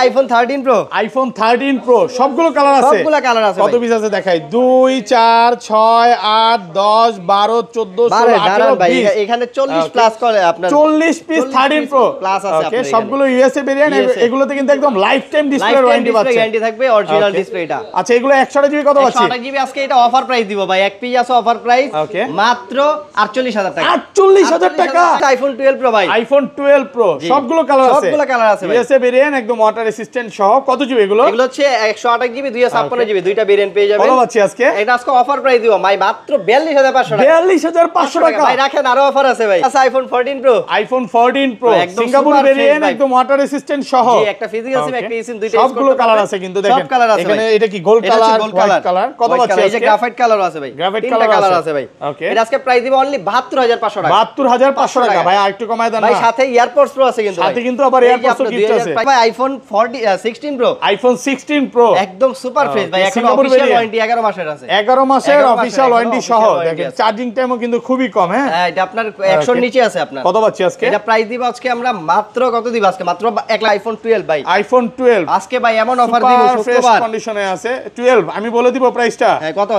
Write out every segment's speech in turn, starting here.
IPhone 13 pro, iPhone 13 pro সবগুলো colour আছে, সবগুলো কালার আছে। কত পিস আছে দেখাই? 2 4 6 8 10 12 14 16 18 20। এখানে 40 প্লাস করে আপনার 40 পিস 13 প্রো প্লাস আছে ওকে, সবগুলো ইউএসএ ভেরিয়েন্ট। এগুলোতে কিন্তু একদম লাইফ টাইম ডিসপ্লে ওয়ারেন্টি পাচ্ছেন, গ্যারান্টি থাকবে অরিজিনাল ডিসপ্লেটা। আচ্ছা এগুলো 128 জিবি কত পাচ্ছি? 128 জিবি আজকে এটা অফার প্রাইস দিব ভাই, এক পিস আছে অফার প্রাইস মাত্র 48000 টাকা। 48000 টাকা আইফোন 12 প্রো ভাই, আইফোন 12 প্রো সবগুলো কালার আছে, সবগুলো কালার আছে ভাই। ইউএসএ ভেরিয়েন্ট একদম ওয়াটার রেসিস্ট্যান্ট সহ। কত জিবি এগুলো? এগুলো হচ্ছে 128 জিবি 256 জিবি, দুইটা ভেরিয়েন্ট পেয়ে যাবেন। কত পাচ্ছি আজকে? এটা আজকে অফার প্রাইস দিব ভাই মাত্র 42500 টাকা। 42500 টাকা ভাই রাখেন, আরো অফার আছে ভাই। আচ্ছা iPhone 14 pro, iPhone 14 pro Singapore variant একদম ওয়াটার রেসিস্ট্যান্ট সহ। জি, একটা ফিজিক্যাল সিম একটা সিম দুইটা সবগুলো কালার আছে কিন্তু দেখেন, সব কালার আছে এখানে এটা কি গোল্ড কালার, হোয়াইট কালার। কত পাচ্ছি এই যে গ্রাফাইট কালার আছে ভাই, গ্রাফাইট তিনটা কালার আছে ভাই। ওকে, এটা আজকে প্রাইস দিব অনলি 72500 টাকা। 72500 টাকা ভাই, আরেকটু কমায় দেন না ভাই। সাথে এয়ারপডস প্রো আছে কিন্তু, সাথে কিন্তু আবার এয়ারপডস গিফট আছে ভাই। আইফোন 16 প্রো, আইফোন 16 প্রো একদম সুপার ফ্রেশ ভাই, এখন অফিশিয়াল ওয়ারেন্টি 11 মাসের আছে, 11 মাসের অফিশিয়াল ওয়ারেন্টি সহ। দেখেন চার্জিং টাইমও কিন্তু খুবই কম। হ্যাঁ এটা আপনার 100 এর নিচে আছে আপনার। কত পাচ্ছি আজকে? এটা প্রাইস দিব আজকে আমরা মাত্র কত দিব আজকে? মাত্র একলা আইফোন 12 ভাই, আইফোন 12 আজকে ভাই এমন অফার দিব শুক্রবার কন্ডিশনে আছে 12। আমি বলে দিব প্রাইসটা কত?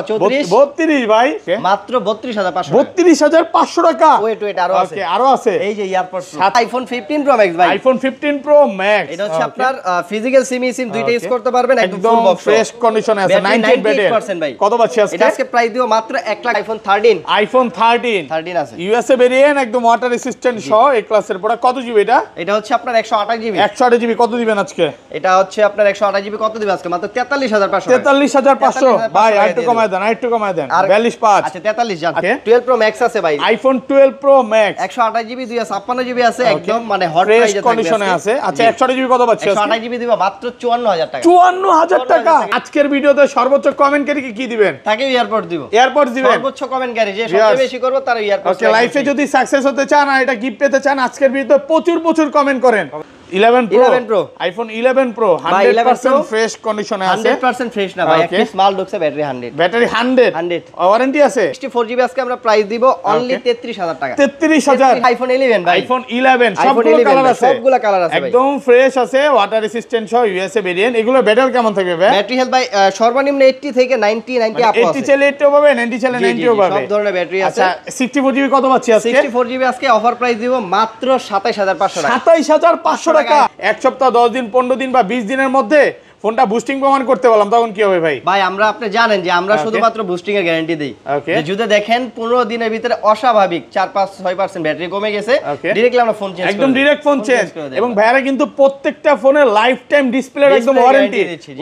32 ভাই, মাত্র 32500 32500 টাকা। ওয়েট আরো আছে, ওকে আরো আছে। এই যে এয়ারপডস আইফোন 15 প্রো ম্যাক্স ভাই, আইফোন 15 প্রো ম্যাক্স। এটা হচ্ছে আপনার ফিজিক্যাল সিম দুইটা ইউজ করতে পারবেন, একদম ফুল বক্স ফ্রেশ কন্ডিশনে আছে, 98% ভাই। কত পাচ্ছি আজকে? এটা আজকে প্রাইস দিব মাত্র 1 লাখ। আইফোন 13, আইফোন 13 আছে ইউএসএ ভেরিয়েন্ট একদম ওয়াটার রেসিস্ট্যান্ট সহ এ ক্লাসের প্রোডাক্ট। কত জিবি এটা? এটা হচ্ছে আপনার 128 জিবি। 128 জিবি কত দিবেন আজকে? এটা হচ্ছে আপনার 128 জিবি কত দিবেন আজকে? মাত্র 43500 43500 ভাই, আরেকটু কমায় দেন, আরেকটু কমায় দেন। 425। আচ্ছা 43 জান। 12 প্রো ম্যাক্স আছে ভাই, iPhone 12 pro max 128 GB 256 GB আছে, একদম মানে হট ফ্রেশ প্রাইসে কন্ডিশনে আছে। আচ্ছা 128 জিবি কত পাচ্ছি আজকে? 128 জিবি দিব মাত্র 54000 টাকা। 54000 টাকা। আজকের ভিডিওতে সর্বোচ্চ কমেন্টকারী কি দিবেন? তাকে এয়ারপড দিব, এয়ারপডস দিবেন। সর্বোচ্চ কমেন্টকারী যে সবচেয়ে বেশি করবে তার এয়ারপড। ওকে, লাইফে যদি সাকসেস হতে চান আর এটা গিফট পেতে চান, আজকের ভিডিওতে প্রচুর কমেন্ট করেন। 11 প্রো আইফোন 11 প্রো 100% ফ্রেশ কন্ডিশনে আছে। 100% ফ্রেশ না ভাই, একটা স্মল ঢুকছে, ব্যাটারি 100 ওয়ারেন্টি আছে। 64 জিবি আজকে আমরা প্রাইস দিব অনলি 33000 টাকা। 33000 আইফোন 11 ভাই, আইফোন 11 সবগুলো কালার আছে, সবগুলো কালার আছে ভাই, একদম ফ্রেশ আছে, ওয়াটার রেসিস্ট্যান্ট সহ ইউএসএ ভেরিয়েন্ট। এগুলো ব্যাটারি কেমন থাকবে ভাই? ব্যাটারি হেলথ ভাই সর্বনিম্ন 80 থেকে 90 আপ আছে। 80 চলে 80 পাবে, 90 চলে 90 পাবে, সব ধরনের ব্যাটারি আছে। আচ্ছা 64 জিবি কত পাচ্ছি আজকে? 64 জিবি আজকে অফার প্রাইস দিব মাত্র 27500 টাকা। 27500 টাকা। এক সপ্তাহ 10 দিন 15 দিন বা 20 দিনের মধ্যে ফোনটা বুস্টিং প্রমাণ করতে বললাম, তখন কি হবে ভাই? ভাই আমরা আপনি জানেন যে আমরা শুধুমাত্র বুস্টিং এর গ্যারান্টি দেই। যদি দেখেন 15 দিনের ভিতরে অস্বাভাবিক 4-5-6% ব্যাটারি কমে গেছে, ডাইরেক্টলি আমরা ফোন চেঞ্জ করি, একদম ডাইরেক্ট ফোন চেঞ্জ। এবং ভাইরা কিন্তু প্রত্যেকটা ফোনের লাইফ টাইম ডিসপ্লের একদম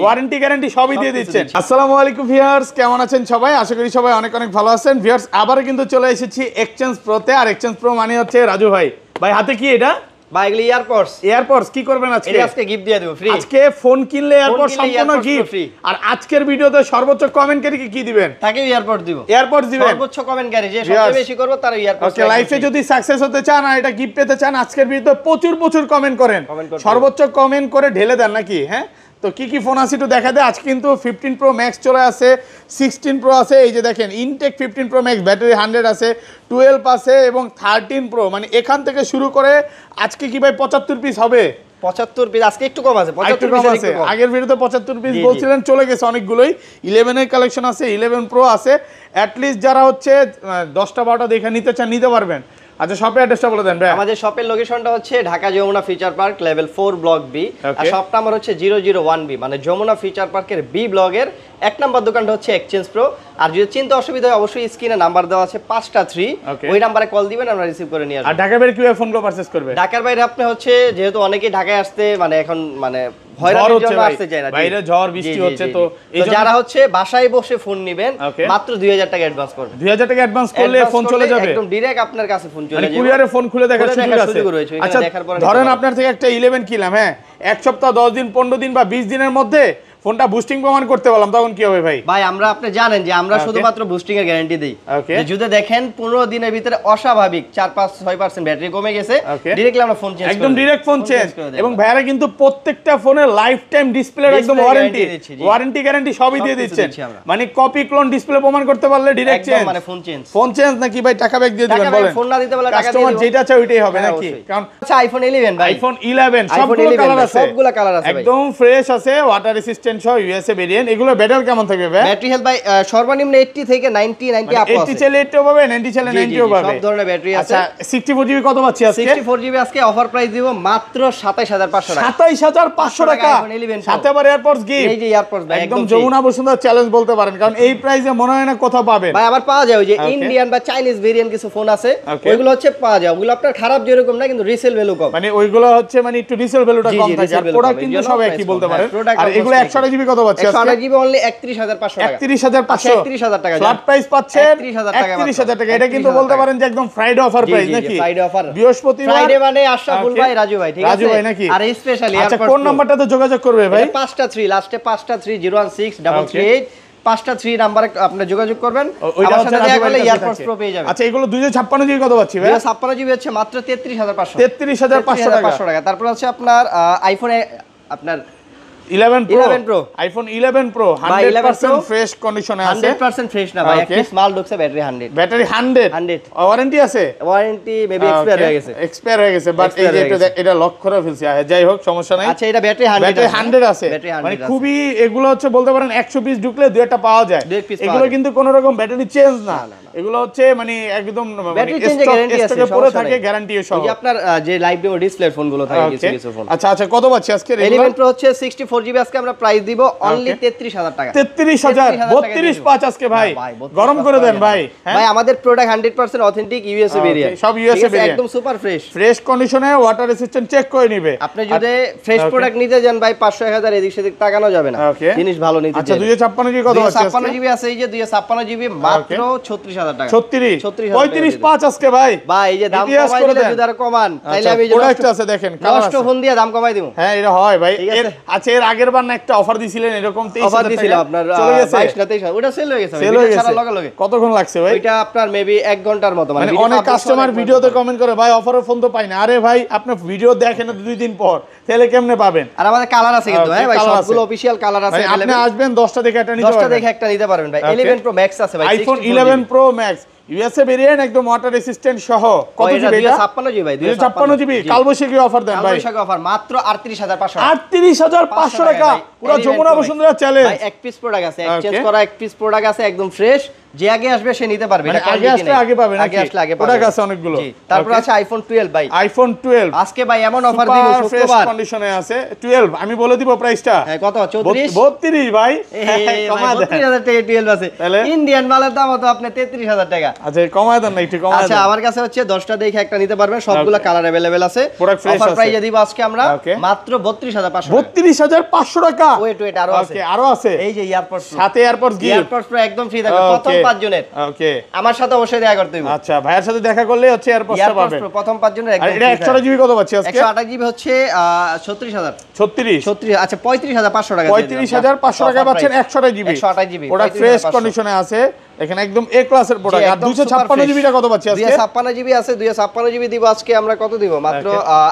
ওয়ারেন্টি গ্যারান্টি সবই দিয়ে দিচ্ছেন। আসসালামু আলাইকুম ভিউয়ার্স, কেমন আছেন সবাই? আশা করি সবাই অনেক ভালো আছেন। ভিউয়ার্স আবারো কিন্তু চলে এসেছি এক্সচেঞ্জ প্রোতে। আর এক্সচেঞ্জ প্রো মানে হচ্ছে রাজু ভাই। ভাই হাতে কি এটা? বাইগলি এয়ারপডস কি করবেন আজকে? এটা আজকে গিফট দিয়ে দেব ফ্রি। আজকে ফোন কিনলে এয়ারপডস সম্পূর্ণ গিফট। আর আজকের ভিডিওতে সর্বোচ্চ কমেন্টকারী কি দিবেন? তাকে এয়ারপডস দিব, এয়ারপডস দিবেন। সর্বোচ্চ কমেন্টকারী যে সবচেয়ে বেশি করবে তার এয়ারপডস। ওকে, লাইফে যদি সাকসেস হতে চান আর এটা গিফট পেতে চান, আজকের ভিডিওতে প্রচুর কমেন্ট করেন, সর্বোচ্চ কমেন্ট করে ঢেলে দেন নাকি? হ্যাঁ, তো কি ফোন আছে একটু দেখা দেয়। আজ কিন্তু 15 প্রো ম্যাক্স চলে আসে, 16 প্রো আছে। এই যে দেখেন ইনটেক 15 প্রো ম্যাক্স, ব্যাটারি 100 আছে, 12 আছে এবং 13 প্রো। মানে এখান থেকে শুরু করে আজকে কি ভাই 75 পিস হবে? 75 পিস আজকে একটু কম আছে, 75 পিস আছে। আগের ভিডিওতে 75 পিস বলছিলেন, চলে গেছে অনেকগুলোই। 11 এর কালেকশন আছে, 11 প্রো আছে। অ্যাট লিস্ট যারা হচ্ছে 10টা 12টা দেখে নিতে চান নিতে পারবেন। আচ্ছা শপের অ্যাড্রেসটা বলে দেন ভাই। আমাদের শপের লোকেশনটা হচ্ছে Dhaka Jamuna future park level 4 block B. আর শপ নাম্বার হচ্ছে 001 বি, মানে যমুনা ফিচার পার্কের বি ব্লকের 1 নম্বর দোকানটা হচ্ছে এক্সচেঞ্জ প্রো। আর যদি চিন্তা অসুবিধা হয় অবশ্যই স্ক্রিনে নাম্বার দেওয়া আছে 5টা 3, ওই নম্বরে কল দিবেন, আমরা রিসিভ করে নিয়ে আসব। আর ঢাকার বাইরে কিভাবে ফোনগুলো পারচেজ করবে? ঢাকার বাইরে আপনি হচ্ছে যেহেতু অনেকেই ঢাকায় আসতে মানে এখন মানে হয়রানির জন্য আসতে চায় না, বাইরে ঝড় বৃষ্টি হচ্ছে, তো যারা হচ্ছে বাসায় বসে ফোন নেবেন মাত্র 2000 টাকা অ্যাডভান্স করবেন। 2000 টাকা অ্যাডভান্স করলে ফোন চলে যাবে, একদম ডাইরেক্ট আপনার কাছে ফোন চলে যাবে। কুরিয়ারে ফোন খুলে দেখার সুযোগ আছে। আচ্ছা ধরেন আপনার থেকে একটা 11 কিনলাম, হ্যাঁ, এক সপ্তাহ 10 দিন 15 দিন বা 20 দিনের মধ্যে ফোনটা বুস্টিং প্রমাণ করতে বললাম তখন কি হবে ভাই? ভাই আমরা আপনি জানেন যে আমরা শুধুমাত্র বুস্টিং এর গ্যারান্টি দেই। যে যদি দেখেন 15 দিনের ভিতরে অস্বাভাবিক 4-5-6% ব্যাটারি কমে গেছে, ডাইরেক্টলি আমরা ফোন চেঞ্জ একদম ডাইরেক্ট ফোন চেঞ্জ। এবং ভাইরা কিন্তু প্রত্যেকটা ফোনের লাইফ টাইম ডিসপ্লের একদম ওয়ারেন্টি গ্যারান্টি সবই দিয়ে দিচ্ছেন। মানে কপি ক্লোন ডিসপ্লে প্রমাণ করতে পারলে ডাইরেক্ট চেঞ্জ, মানে ফোন চেঞ্জ। ফোন চেঞ্জ নাকি ভাই টাকা ব্যাক দিয়ে দিবেন বলেন? ফোন না দিতে বলে টাকা দিয়ে কাস্টমার যেটা চায় ওইটাই হবে নাকি? কারণ আচ্ছা আইফোন 11 ভাই, আইফোন 11 সবগুলো কালার আছে, সবগুলো কালার আছে ভাই, একদম ফ্রেশ আছে, ওয়াটার রেসিস্ট্যান্ট সহ ইউএসএ ভেরিয়েন্ট। এগুলো ব্যাটারি কেমন থাকবে ভাই? ব্যাটারি হেলথ ভাই সর্বনিম্ন 80 থেকে 90 আপ আছে। 80 চলে 80 পাবে, 90 চলে 90 ও পাবে, সব ধরনের ব্যাটারি আছে। আচ্ছা 64GB কত পাচ্ছি আজকে? 64GB আজকে অফার প্রাইস দিব মাত্র 27500 টাকা। 27500 টাকা, সাথে আবার এয়ারপডস গিফট। এই যে এয়ারপডস ভাই একদম যমুনা বসুন্ধরা চ্যালেঞ্জ বলতে পারেন, কারণ এই প্রাইসে মনে হয় না কোথাও পাবেন ভাই। আবার পাওয়া যায় ওই যে ইন্ডিয়ান বা চাইনিজ ভেরিয়েন্ট কিছু ফোন আছে, ওইগুলো হচ্ছে পাওয়া যায়। ওগুলো আপনার খারাপ যেরকম না, কিন্তু রিসেল ভ্যালু কম। মানে ওইগুলো হচ্ছে মানে একটু রিসেল ভ্যালুটা কম থাকে, আর প্রোডাক্ট কিন্তু সব একই বলতে পারেন। আর এগুলো 128GB কত পাচ্ছি আজকে? 128GB অনলি 31500 টাকা। 31500, 31000 টাকা ফ্ল্যাট প্রাইস পাচ্ছেন 31000 টাকা। এটা কিন্তু বলতে পারেন যে একদম ফ্রাইডে অফার প্রাইস নাকি? ফ্রাইডে অফার, বৃহস্পতিবার ফ্রাইডে মানে আশরাফুল ভাই, রাজু ভাই, ঠিক আছে? রাজু ভাই নাকি? আর স্পেশালি আচ্ছা কোন নাম্বারটাতে যোগাযোগ করবে ভাই? 5টা 3 লাস্টে 5টা 3016338 5টা 3 নম্বরে আপনি যোগাযোগ করবেন। আমার সাথে দেখা করলে এয়ারপডস প্রো পেয়ে যাবেন। আচ্ছা এগুলো 256GB কত পাচ্ছি ভাই? 256GB হচ্ছে মাত্র 33500 33500 টাকা। তারপর হচ্ছে আপনার আইফোনে আপনার 11 Pro আইফোন 11 Pro 100% ফ্রেশ কন্ডিশনে আছে। 100% ফ্রেশ না ভাই, একটা স্মল ঢুকছে, ব্যাটারি 100 ওয়ারেন্টি আছে? ওয়ারেন্টি মেবি এক্সপায়ার হয়ে গেছে, বাট এই যে এটা লক করা ফেলছি, যাই হোক সমস্যা নাই। আচ্ছা এটা ব্যাটারি 100 আছে, মানে খুবই এগুলো হচ্ছে বলতে পারেন 100 পিস ঢুকলে দুই একটা পাওয়া যায়। এগুলো কিন্তু কোনো রকম ব্যাটারি চেঞ্জ না, এগুলো হচ্ছে মানে একদম ব্যাটারি চেঞ্জের গ্যারান্টি আছে, পুরো থাকে গ্যারান্টিও সহ। এই আপনার যে লাইভ ডেমো ডিসপ্লে ফোনগুলো থাকে কিছু ফোন। আচ্ছা আচ্ছা কত পাচ্ছি আজকে? 11 Pro হচ্ছে 64GB আজকে আমরা প্রাইস দিব অনলি 33000 টাকা। 33000 32.5 আজকে ভাই গরম করে দেন ভাই। ভাই আমাদের প্রোডাক্ট 100% অথেন্টিক ইউএসএ ভেরিয়েন্ট, সব ইউএসএ ভেরিয়েন্ট, একদম সুপার ফ্রেশ কন্ডিশনে, ওয়াটার রেসিস্ট্যান্ট চেক করে নেবে। আপনি যদি ফ্রেশ প্রোডাক্ট নিতে যান ভাই 500-1000 এদিক সেদিক তাকানো যাবে না, জিনিস ভালো নিতে। আচ্ছা 256GB কত আছে? 256GB আছে, এই যে 256GB মাত্র 36000 টাকা। 35 আজকে ভাই। ভাই এই যে দাম কমাই দিলে যদি আর কমান তাইলে আমি প্রোডাক্ট আছে দেখেন, নষ্ট ফোন দিয়ে দাম কমাই দেব। হ্যাঁ এটা হয় ভাই। আচ্ছা এর আগের বার না একটা অফার দিছিলেন এরকম 23000 অফার দিছিলাম আপনার 22 না 23, ওটা সেল হয়ে গেছে ভাই, ছাড়া লগে কতক্ষণ লাগছে ভাই? এটা আপনার মেবি 1 ঘন্টার মতো। মানে অনেক কাস্টমার ভিডিওতে কমেন্ট করে ভাই অফারের ফোন তো পাই না। আরে ভাই আপনি ভিডিও দেখেন 2 দিন পর, তাহলে কেমনে পাবেন? আর আমাদের কালার আছে কিন্তু হ্যাঁ ভাই, সবগুলো অফিশিয়াল কালার আছে। আপনি আসবেন 10টা দেখে একটা নিতে পারবেন, 10টা দেখে একটা নিতে পারবেন ভাই। 11 Pro Max আছে ভাই, iPhone 11 Pro Max USA variant, একদম ওয়াটার রেসিস্ট্যান্ট সহ। কত জিবি এটা? 256GB ভাই, 256GB কালবৈশাখী অফার দেন ভাই। কালবৈশাখী অফার মাত্র 38500 38500 টাকা, পুরো যমুনা বসুন্ধরা চ্যালেঞ্জ। ভাই এক পিস প্রোডাক্ট আছে, এক্সচেঞ্জ করা এক পিস প্রোডাক্ট আছে, একদম ফ্রেশ। যে আগে আসবে সে নিতে পারবে, এটা আগে আসলে আগে পাবেন, আগে আসলে আগে পাবেন, প্রোডাক্ট আছে অনেকগুলো। তারপর আছে আইফোন 12 ভাই, আইফোন 12 আজকে ভাই এমন অফার দিব ফ্রেশ শুক্রবার কন্ডিশনে আছে। 12 আমি বলে দিব প্রাইসটা। হ্যাঁ কত? 32 ভাই, কমা দেন। 33000 টাকা 12 আছে, ইন্ডিয়ান মালের দাম তো আপনি 33000 টাকা। আচ্ছা কমায় দেন না একটু, কমায় দেন। আচ্ছা আমার কাছে হচ্ছে 10টা দেখে একটা নিতে পারবেন, সবগুলো কালার अवेलेबल আছে। অফার প্রাইসে দিব আজকে আমরা মাত্র 32500 টাকা। 32500 টাকা। ওয়েট আরো আছে, ওকে আরো আছে। এই যে এয়ারপডস সাথে এয়ারপডস গিফট, এয়ারপডস পুরো একদম ফ্রি থাকবে প্রথম 5 জনের। ওকে আমার সাথে অবশ্যই দেখা করতে হবে। আচ্ছা ভাইয়ের সাথে দেখা করলে হচ্ছে এয়ারপডসটা পাবেন প্রথম 5 জনের একদম। এটা 128GB কত পাচ্ছি আজকে? 128GB হচ্ছে 36000 36 আচ্ছা 35500 টাকা। 35500 টাকা পাচ্ছেন 128GB। ওটা ফ্রেশ কন্ডিশনে আছে, এখানে একদম এ ক্লাসের প্রোডাক্ট। আর 256GB টা কত পাচ্ছি আজকে? 256GB আছে, 256GB দিব আজকে আমরা। কত দিব? মাত্র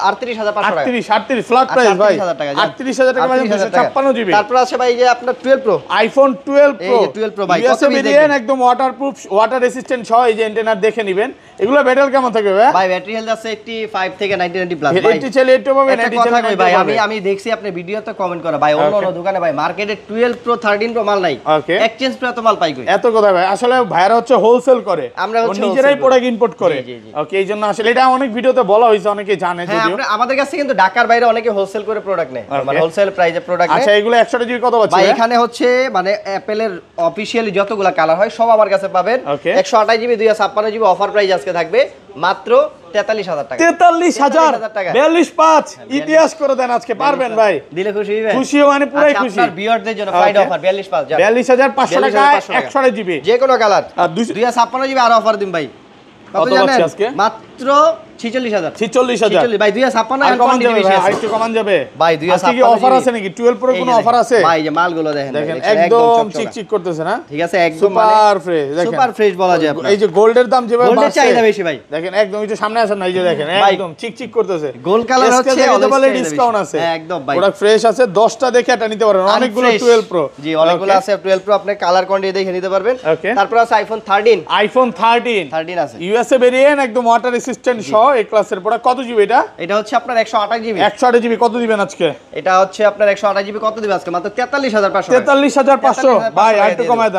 38500 টাকা। 38 ফ্ল্যাট প্রাইস ভাই, 38000 টাকা মানে 256GB। তারপর আছে ভাই যে আপনার 12 Pro, আইফোন 12 Pro, এই যে 12 Pro ভাই কত ভেরিয়েন্ট, একদম ওয়াটারপ্রুফ, ওয়াটার রেসিস্ট্যান্ট সহ। এই যে অ্যান্টেনা দেখে নেবেন। এগুলো ব্যাটারি কেমন থাকবে ভাই? ভাই ব্যাটারি হেলথ আছে 85 থেকে 90 প্লাস ভাই। 80 চলে 80 পাবেন, 80 চলে 90 ভাই। পাবেন। আমি দেখছি আপনি ভিডিওতে কমেন্ট করে ভাই, অন্য দোকানে ভাই মার্কেটে 12 Pro 13 Pro মাল নাই, এক্সচেঞ্জ প্রায় তো মাল পাই কই। এত কথা ভাই, আসলে ভাইরা হচ্ছে হোলসেল করে, আমরা হচ্ছে নিজেরাই প্রোডাক্ট ইম্পোর্ট করে। ওকে এইজন্য আসলে এটা অনেক ভিডিওতে বলা হইছে, অনেকে জানে যদিও। হ্যাঁ আমাদের কাছে কিন্তু ঢাকার বাইরে অনেকে হোলসেল করে প্রোডাক্ট নেয়, মানে হোলসেল প্রাইসে প্রোডাক্ট নেয়। আচ্ছা এগুলো 128GB কত পাচ্ছেন ভাই? এখানে হচ্ছে মানে অ্যাপলের অফিশিয়ালি যতগুলা কালার হয় সব আমার কাছে পাবেন। 128GB 256GB অফার প্রাইস আজকে থাকবে মাত্র 43000 টাকা। 43000 42.5 ইতিহাস করে দেন আজকে, পারবেন ভাই? দিলে খুশি হইবেন? খুশি মানে পুরাই খুশি। আপনার ভিউয়ারদের জন্য ফ্রাইডে অফার 42500 42500 টাকা 128GB যে কোনো কালার। 256GB আর অফার দিন ভাই। কত জানেন? মাত্র 46000 46000 ভাই 2056 আর কমান যাবে ভাই, আরেকটু কমান যাবে ভাই আজকে কি অফার আছে নাকি 12 প্রো কোনো অফার আছে ভাই যে মালগুলো দেখেন একদম চিকচিক করতেছে না ঠিক আছে একদম সুপার ফ্রেশ দেখেন সুপার ফ্রেশ বলা যায় আপনার এই যে গোল্ডের দাম যেভাবে গোল্ডের বাড়ছে চাহিদা বেশি ভাই দেখেন একদম একটু সামনে আসেন না এই যে দেখেন একদম চিকচিক করতেছে গোল্ড কালার হচ্ছে অলরেডি ডিসকাউন্ট আছে একদম ভাই প্রোডাক্ট ফ্রেশ আছে 10টা দেখে এটা নিতে পারবেন অনেকগুলো 12 প্রো জি অনেকগুলো আছে 12 প্রো আপনি কালার কোয়ান্টিটি দেখে নিতে পারবেন তারপর আছে আইফোন 13 আছে ইউএসএ ভেরিয়েন্ট একদম ওয়াটার রেসিস্ট্যান্ট সহ এই ক্লাসের প্রোডাক্ট কত জিবি এটা হচ্ছে আপনার 128 জিবি 128 জিবি কত দিবেন আজকে এটা হচ্ছে আপনার 128 জিবি কত দিবেন আজকে মাত্র 43500 43500 ভাই আরেকটু কমায়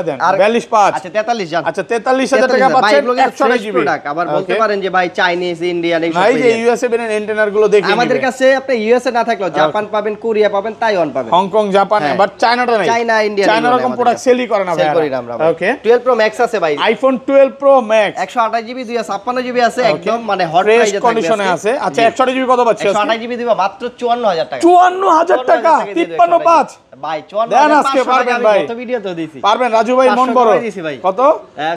দেন 425 আচ্ছা 43 জান আচ্ছা 43000 টাকা পাচ্ছেন 128 জিবি আবার বলতে পারেন যে ভাই চাইনিজ ইন্ডিয়ান এই সব এই যে ইউএসএ ভেরিয়েন্ট এন্টেনার গুলো দেখেন আমাদের কাছে আপনি ইউএসএ না থাকলেও জাপান পাবেন কোরিয়া পাবেন তাইওয়ান পাবেন হংকং জাপান বাট চায়নাটা নাই চায়না ইন্ডিয়া চায়না রকম প্রোডাক্ট সেলই করে না ভাই সেল করি না আমরা ওকে 12 প্রো ম্যাক্স আছে ভাই iPhone 12 pro max 128 GB 256 GB আছে একদম মানে হট ফ্রেশ প্রাইসে কন্ডিশনে আছে আচ্ছা 128 জিবি কত পাচ্ছি আজকে 128 জিবি দিব মাত্র 54000 টাকা 54000 টাকা 535 ভাই দেন আজকে পারবেন ভাই কত ভিডিও তো দিছি পারবেন রাজু ভাই মন বড় কত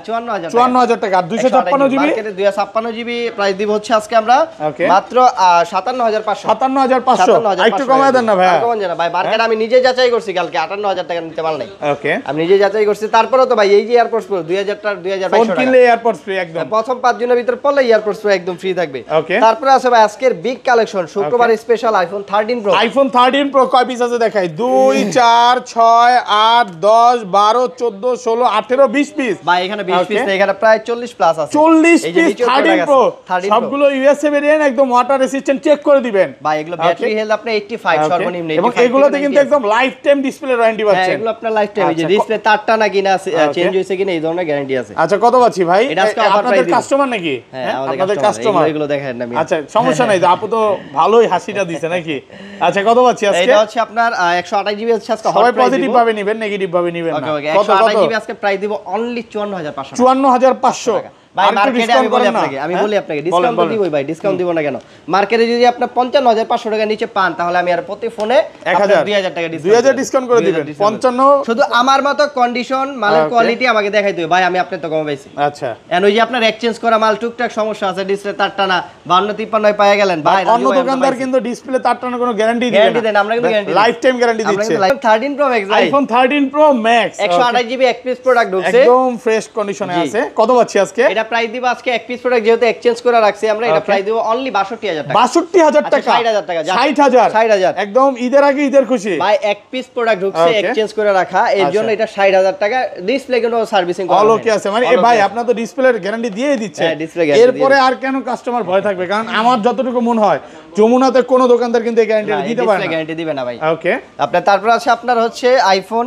54000 টাকা আর 256 জিবি মার্কেটে 256 জিবি প্রাইস দিব হচ্ছে আজকে আমরা মাত্র 57500 57500 একটু কমায় দেন না ভাই কমান জানা ভাই মার্কেট আমি নিজে যাচাই করছি কালকে 58000 টাকা নিতে পারল নাই ওকে আমি নিজে যাচাই করছি তারপরেও তো ভাই এই যে এয়ারপোর্টস প্রো 2000 টাকা 2200 ফোন কিনলে এয়ারপোর্টস ফ্রি একদম প্রথম 5 জনের ভিতর পড়লে এয়ারপোর্টস প্রো একদম ফ্রি থাকবে ওকে তারপরে আছে ভাই আজকের বিগ কালেকশন শুক্রবার special iPhone 13 pro iPhone 13 pro কয় পিস আছে দেখাই 2 4 6 8 10 12 14 16 18 20 পিস ভাই এখানে 20 পিস এখানে প্রায় 40 প্লাস আছে 40 পিস 13 প্রো সবগুলো ইউএসএ ভেরিয়েন্ট একদম ওয়াটার রেসিস্ট্যান্ট চেক করে দিবেন ভাই এগুলো ব্যাটারি হেলথ আপনি 85 সর্বনিম্ন এবং এগুলোতে কিন্তু একদম লাইফ টাইম ডিসপ্লে ওয়ারেন্টি পাচ্ছেন এগুলো আপনার লাইফ টাইম এই যে ডিসপ্লে তারটা না কিনা চেঞ্জ হইছে কিনা এই ধরনের গ্যারান্টি আছে আচ্ছা কত পাচ্ছি ভাই আপনাদের কাস্টমার নাকি হ্যাঁ আপনাদের কাস্টমার এগুলো দেখায় না আচ্ছা সমস্যা নাই আপু তো ভালোই হাসিটা দিছে নাকি আচ্ছা কত পাচ্ছি আজকে এটা হচ্ছে আপনার 128 জিবি আছে আজকে সবাই পজিটিভ ভাবে নেবেন নেগেটিভ ভাবে নেবেন না কত 128 জিবি আজকে প্রাইস দিব অনলি 54500 54500 ভাই মার্কেটে আমি বলি আপনাকে ডিসকাউন্ট দিবই ভাই ডিসকাউন্ট দিব না কেন মার্কেটে যদি আপনি 55500 টাকা নিচে পান তাহলে আমি আর প্রতি ফোনে 2000 টাকা 2000 ডিসকাউন্ট করে দিবেন 55 শুধু আমার মতো কন্ডিশন মালের কোয়ালিটি আমাকে দেখাই দিও ভাই আমি আপনার তো কম পাইছি আচ্ছা এন্ড ওই যে আপনার এক্সচেঞ্জ করা মাল টুকটাক সমস্যা আছে ডিসপ্লে তারটা না 52 53 পায় গেলেন ভাই অন্য দোকানদার কিন্তু ডিসপ্লে তারটা না কোনো গ্যারান্টি দেন আমরা কিন্তু গ্যারান্টি লাইফ টাইম গ্যারান্টি দিচ্ছে আমরা 13 প্রো ম্যাক্স ভাই আইফোন 13 প্রো ম্যাক্স 128 জিবি এক পিস প্রোডাক্ট ঢুকছে একদম ফ্রেশ কন্ডিশনে আছে কত পাচ্ছি আজকে এটা প্রাইস দিব আজকে এক পিস প্রোডাক্ট যেহেতু এক্সচেঞ্জ করে রাখছি আমরা এটা প্রাইস দিব অনলি 62000 টাকা 62000 টাকা 60000 টাকা 60000 একদম ঈদের আগে ঈদের খুশি ভাই এক পিস প্রোডাক্ট ঢুকছে এক্সচেঞ্জ করে রাখা এর জন্য এটা 60000 টাকা ডিসপ্লে কিন্তু সার্ভিসিং করা অল ওকে আছে মানে ভাই আপনারা তো ডিসপ্লের গ্যারান্টি দিয়েই দিচ্ছে এরপরে আর কেন কাস্টমার ভয় থাকবে কারণ আমার যতটুকু মনে হয় যমুনাতে কোন দোকানদার কিন্তু এই গ্যারান্টি দিতে পারে না গ্যারান্টি দিবে না ভাই ওকে আপনার তারপর আছে আপনার হচ্ছে iPhone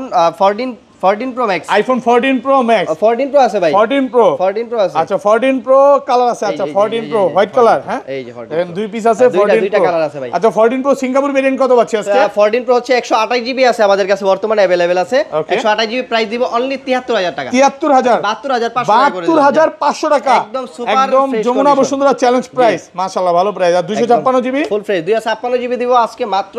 14 pro max iPhone 14 pro max 14 pro আছে ভাই 14 প্রো আছে আচ্ছা 14 প্রো কালার আছে আচ্ছা 14 প্রো হোয়াইট কালার হ্যাঁ এই যে 14 দেখেন দুই পিস আছে 14 দুইটা কালার আছে ভাই আচ্ছা 14 প্রো সিঙ্গাপুর ভেরিয়েন্ট কত পাচ্ছি আজকে 14 প্রো হচ্ছে 128 জিবি আছে আমাদের কাছে বর্তমানে अवेलेबल আছে 128 জিবি প্রাইস দিব অনলি 73000 টাকা 72500 টাকা একদম সুপার একদম যমুনা বসুন্ধরা চ্যালেঞ্জ প্রাইস মাশাআল্লাহ ভালো প্রাইস আর 256 জিবি ফুল ফ্রেশ 256 জিবি দিব আজকে মাত্র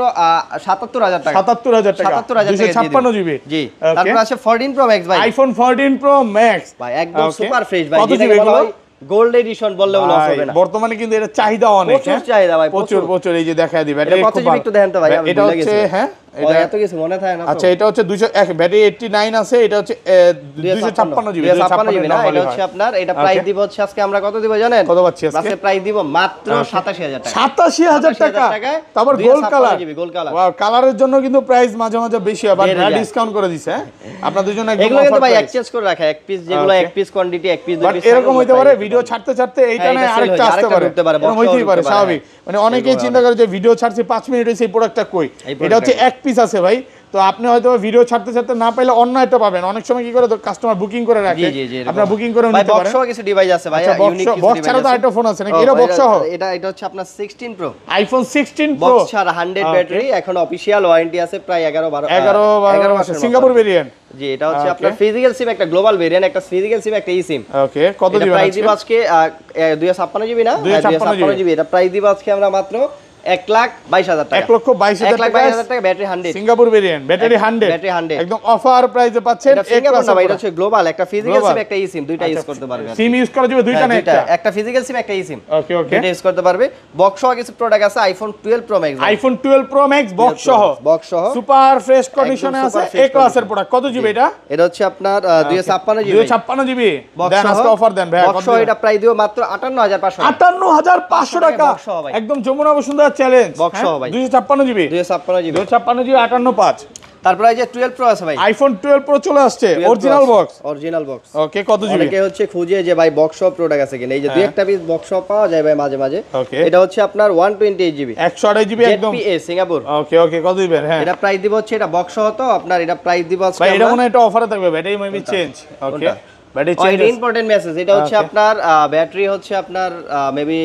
77000 টাকা 77000 টাকা 256 জিবি জি তারপর আছে 14 প্রো ম্যাক্স ভাই আইফোন 14 প্রো ম্যাক্স ভাই একদম সুপার ফ্রেশ ভাই কত জিবি এগুলো গোল্ড এডিশন বললে বলা হবে না বর্তমানে কিন্তু এটা চাহিদা অনেক প্রচুর চাহিদা ভাই প্রচুর এই যে দেখায় দিবেন এটা কত জিবি একটু দেখেন তো ভাই এটা হচ্ছে হ্যাঁ এটা এত কিছু মনে থাকে না আচ্ছা এটা হচ্ছে 200 ব্যাটারি 89 আছে এটা হচ্ছে 256 জিবি 256 জিবি না এটা হচ্ছে আপনার এটা প্রাইস দিব হচ্ছে আজকে আমরা কত দিব জানেন কত পাচ্ছি আজকে প্রাইস দিব মাত্র 87000 টাকা 87000 টাকা তারপর gold colour gold colour wow কালারের জন্য কিন্তু প্রাইস মাঝে মাঝে বেশি আবার ডিসকাউন্ট করে দিছে আপনাদের জন্য একদম এগুলো কিন্তু ভাই এক্সচেঞ্জ করে রাখা এক পিস যেগুলো এক পিস কোয়ান্টিটি এক পিস দুই পিস এরকম হইতে পারে ভিডিও ছাড়তে এইটা না আরেকটা আসতে পারে এরকম হইতেই পারে স্বাভাবিক মানে অনেকেই চিন্তা করে যে ভিডিও ছাড়ছি 5 মিনিট হইছে এই প্রোডাক্টটা কই এটা হচ্ছে এক পিস আছে ভাই তো আপনি হয়তো ভিডিও ছাড়তে না পাইলে অন্য একটা পাবেন অনেক সময় কি করে কাস্টমার বুকিং করে রাখে আপনারা বুকিং করে নিতে পারেন বক্স কিছু ডিভাইস আছে ভাই ইউনিক কিছু বক্স ছাড়া তো আরেকটা ফোন আছে নাকি এটা বক্স সহ এটা হচ্ছে আপনার 16 প্রো আইফোন 16 প্রো বক্স ছাড়া 100 ব্যাটারি এখন অফিশিয়াল ওয়ারেন্টি আছে প্রায় 11 মাস সিঙ্গাপুর ভেরিয়েন্ট জি এটা হচ্ছে আপনার ফিজিক্যাল সিম একটা গ্লোবাল ভেরিয়েন্ট একটা ফিজিক্যাল সিম একটা ই সিম ওকে কত দিবেন প্রাইস দিব আজকে 256 জিবি না 256 জিবি এটা প্রাইস দিব আজকে আমরা মাত্র 1,22,000 টাকা, 1,22,000 টাকা battery 100, Singapore variant, battery 100, battery 100 একদম অফার প্রাইসে পাচ্ছেন। এটা সিঙ্গাপুর না ভাই, এটা হচ্ছে গ্লোবাল, একটা ফিজিক্যাল সিম একটা ই-সিম দুইটা ইউজ করতে পারবে। সিম ইউজ করা যাবে দুইটা না একটা? একটা ফিজিক্যাল সিম একটা ই-সিম, ওকে ওকে, এটা ইউজ করতে পারবে। বক্স সহ কিছু প্রোডাক্ট আছে, iPhone 12 pro max, iPhone 12 pro max box সহ সুপার ফ্রেশ কন্ডিশনে আছে, এ ক্লাসের প্রোডাক্ট। কত জিবি এটা? এটা হচ্ছে আপনার 256 জিবি, 256 জিবি দেন আজকে অফার দেন ভাই। বক্স সহ এটা প্রাইস দিও মাত্র 58,500 টাকা, 58,500 টাকা, একদম যমুনা বসুন্ধরা চ্যালেঞ্জ। বক্স সহ ভাই 256 জিবি, 256 জিবি, 256 জিবি 58,500। তারপর এই যে 12 প্রো আছে ভাই, আইফোন 12 প্রো চলে আসছে, অরিজিনাল বক্স, অরিজিনাল বক্স। ওকে কত জিবি? অনেকে হচ্ছে খুঁজে যে ভাই বক্স সহ প্রোডাক্ট আছে কিনা, এই যে দুই একটা পিস বক্স সহ পাওয়া যায় ভাই মাঝে মাঝে। এটা হচ্ছে আপনার 128 জিবি, 128 জিবি একদম ZPA সিঙ্গাপুর। ওকে ওকে, কত দিবেন? হ্যাঁ, এটা প্রাইস দিব হচ্ছে, এটা বক্স সহ তো আপনার, এটা প্রাইস দিব আজকে ভাই এটা আমরা, মনে হয় এটা অফারে থাকবে, ব্যাটারি মেবি চেঞ্জ। ওকে, ব্যাটারি এটা চেঞ্জ, ইম্পর্টেন্ট মেসেজ, এটা হচ্ছে আপনার ব্যাটারি হচ্ছে আপনার মেবি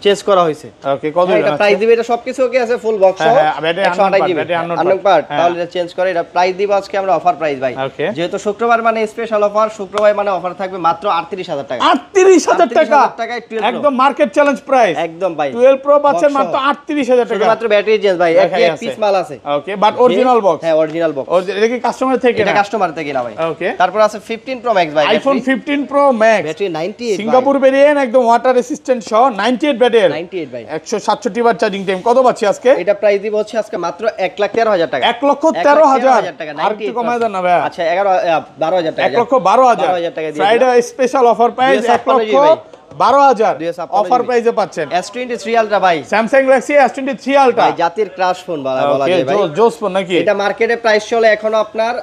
চেঞ্জ করা হয়েছে। ওকে কত দিবেন? এটা প্রাইস দিবে, এটা সবকিছু ওকে আছে, ফুল বক্স সহ 128 জিবি আনলক পার্ট, তাহলে এটা চেঞ্জ করে এটা প্রাইস দিব আজকে আমরা অফার প্রাইস ভাই। যেহেতু শুক্রবার মানে স্পেশাল অফার, শুক্রবার মানে অফার থাকবে মাত্র 38,000 টাকা, 38,000 টাকা একদম মার্কেট চ্যালেঞ্জ প্রাইস, একদম ভাই 12 প্রো পাচ্ছেন মাত্র 38,000 টাকা, মাত্র ব্যাটারি চেঞ্জ ভাই, এক পিস মাল আছে। ওকে, বাট অরিজিনাল বক্স, হ্যাঁ অরিজিনাল বক্স, এটা কি কাস্টমার থেকে? এটা কাস্টমার থেকে না ভাই। ওকে, তারপর আছে 15 প্রো ম্যাক্স ভাই, iPhone 15 pro max battery 98 Singapore variant, একদম ওয়াটার রেসিস্ট্যান্ট সহ 98 ব্যাটারি, 98 ভাই, 167 বার চার্জিং টাইম। কত পাচ্ছি আজকে? এটা প্রাইস দিব হচ্ছে আজকে মাত্র 1,13,000 টাকা, 1,13,000 টাকা, আর একটু কমায় দেন না ভাই। আচ্ছা 12,000 টাকা, 1,12,000 টাকা দিয়ে Friday special offer price 1,12,000 offer প্রাইসে পাচ্ছেন। S23 আলট্রা ভাই, স্যামসাং গ্যালাক্সি S23 আলট্রা ভাই জাতির ক্রাশ ফোন বলা যায় ভাই, জোস ফোন নাকি? এটা মার্কেটে প্রাইস চলে এখন আপনার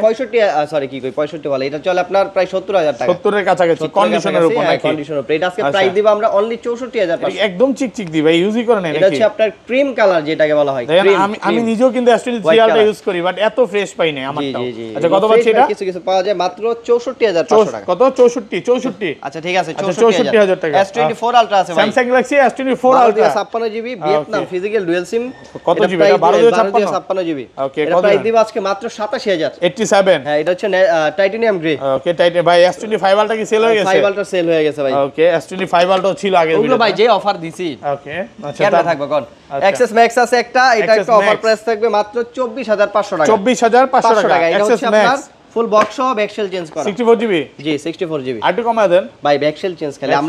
65 সরি কি কই 65 বলে, এটা চলে আপনার প্রায় 70,000 টাকা, 70 এর কাছাকাছি কন্ডিশনের উপর নাকি? কন্ডিশনের উপর। এটা আজকে প্রাইস দিব আমরা অনলি 64,500, একদম চিকচিক দি ভাই, ইউজই করে না নাকি? এটা হচ্ছে আপনার ক্রিম কালার যেটাকে বলা হয়, আমি নিজেও কিন্তু S23 আলট্রা ইউজ করি, বাট এত ফ্রেশ পাই না আমারটা। আচ্ছা কত পাচ্ছি এটা? কিছু কিছু পাওয়া যায় মাত্র 64,500 টাকা। কত? 64? আচ্ছা ঠিক আছে, 64,000 টাকা। S24 আলট্রা আছে ভাই, Samsung Galaxy S24 ultra 56 GB Vietnam physical dual SIM. কত জিবি এটা? 1256 জিবি। ওকে, এটা প্রাইস দিব আজকে মাত্র 87,000, 87। হ্যাঁ এটা হচ্ছে টাইটানিয়াম গ্রে। ওকে, টাইটানিয়াম ভাই, S25 আলট্রা কি সেল হয়ে গেছে? 5 আলট্রা সেল হয়ে গেছে ভাই। ওকে, S25 আলট্রা ছিল আগে ওগুলো ভাই যে অফার দিছি। ওকে, আচ্ছা কেন থাকবে কোন? এক্সেস ম্যাক্স আছে একটা, এটা একটা অফার প্রাইস থাকবে মাত্র 24,500 টাকা, 24,500 টাকা। এটা হচ্ছে আপনার ফুল বক্স সহ ব্যাকশেল চেঞ্জ করা, 64 জিবি, জি 64 জিবি। আর একটু কমায় দেন ভাই ব্যাকশেল চেঞ্জ খালি আমরা